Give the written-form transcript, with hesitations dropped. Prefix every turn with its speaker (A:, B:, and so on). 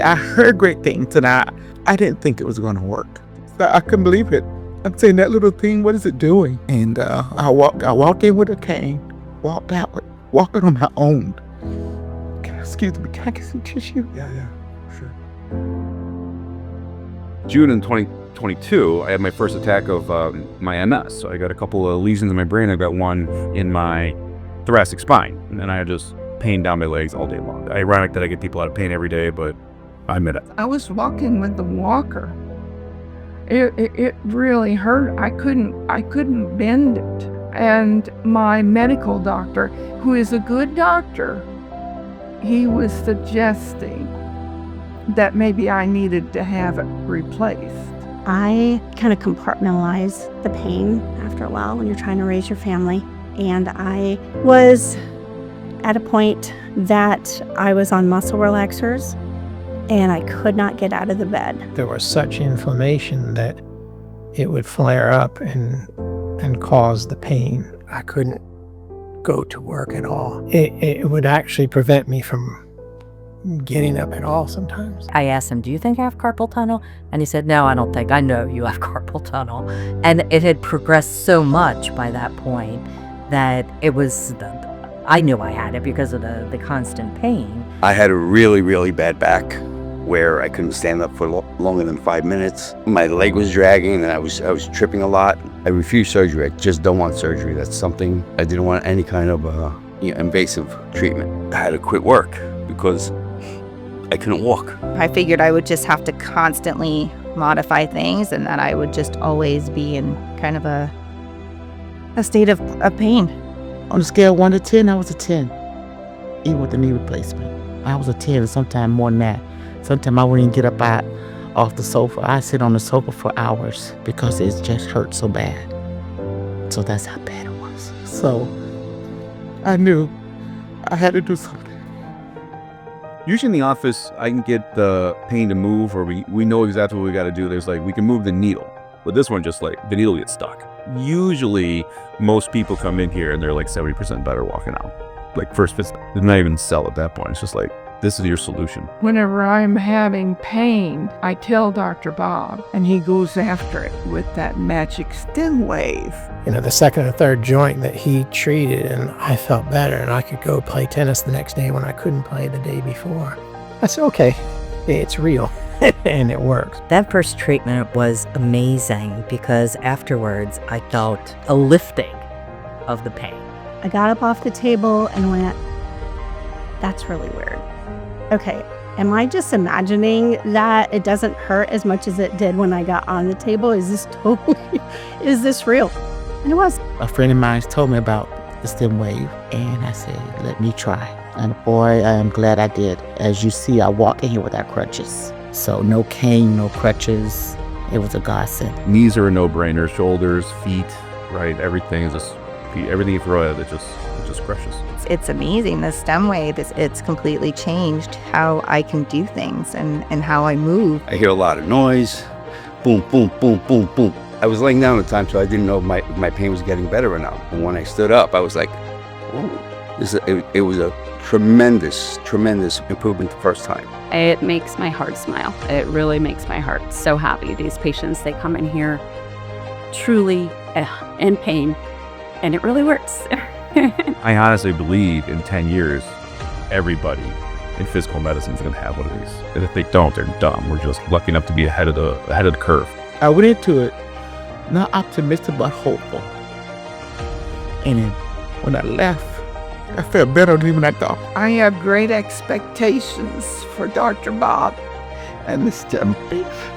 A: I heard great things, and I didn't think it was going to work. I couldn't believe it. I'm saying, that little thing, what is it doing? And I walked in with a cane, walked out, walking on my own. Excuse me, can I get some tissue?
B: Yeah, sure.
C: June in 2022, I had my first attack of my MS. So I got a couple of lesions in my brain. I got one in my thoracic spine, and I had just pain down my legs all day long. Ironic that I get people out of pain every day, but I admit it.
D: I was walking with the walker. It really hurt. I couldn't bend it. And my medical doctor, who is a good doctor, he was suggesting that maybe I needed to have it replaced.
E: I kind of compartmentalize the pain after a while when you're trying to raise your family. And I was at a point that I was on muscle relaxers and I could not get out of the bed.
F: There was such inflammation that it would flare up and cause the pain. I couldn't go to work at all. It would actually prevent me from getting up at all sometimes.
G: I asked him, do you think I have carpal tunnel? And he said, no, I don't think. I know you have carpal tunnel. And it had progressed so much by that point that it was, I knew I had it because of the constant pain.
H: I had a really, really bad back where I couldn't stand up for longer than 5 minutes. My leg was dragging and I was tripping a lot. I refused surgery. I just don't want surgery. That's something I didn't want, any kind of invasive treatment. I had to quit work because I couldn't walk.
I: I figured I would just have to constantly modify things and that I would just always be in kind of a state of pain.
A: On a scale of 1 to 10, I was a 10. Even with the knee replacement, I was a 10, and sometimes more than that. Sometimes I wouldn't even get up off the sofa. I sit on the sofa for hours because it just hurt so bad. So that's how bad it was. So I knew I had to do something.
C: Usually in the office, I can get the pain to move, or we know exactly what we got to do. There's we can move the needle. But this one, just the needle gets stuck. Usually, most people come in here and they're 70% better walking out. First visit, they not even sell at that point. It's just this is your solution.
D: Whenever I'm having pain, I tell Dr. Bob, and he goes after it with that magic StemWave.
F: The second or third joint that he treated, and I felt better, and I could go play tennis the next day when I couldn't play the day before. I said, okay, it's real, and it works.
G: That first treatment was amazing because afterwards I felt a lifting of the pain.
E: I got up off the table and went, that's really weird. Okay, am I just imagining that it doesn't hurt as much as it did when I got on the table? Is this real? And it was.
A: A friend of mine told me about the StemWave, and I said, let me try. And boy, I am glad I did. As you see, I walk in here without crutches. So no cane, no crutches. It was a godsend.
C: Knees are a no-brainer, shoulders, feet, right? Everything is just, everything you throw at it, it just crushes.
I: It's amazing. The StemWave, it's completely changed how I can do things and how I move.
H: I hear a lot of noise, boom, boom, boom, boom, boom. I was laying down at the time, so I didn't know if my pain was getting better or not. And when I stood up, I was like, whoa. It was a tremendous, tremendous improvement the first time.
J: It makes my heart smile. It really makes my heart so happy. These patients, they come in here truly in pain, and it really works.
C: I honestly believe in 10 years, everybody in physical medicine is going to have one of these. And if they don't, they're dumb. We're just lucky enough to be ahead of the curve.
A: I went into it not optimistic but hopeful. And then when I left, I felt better than even I thought.
D: I have great expectations for Dr. Bob and the StemWave.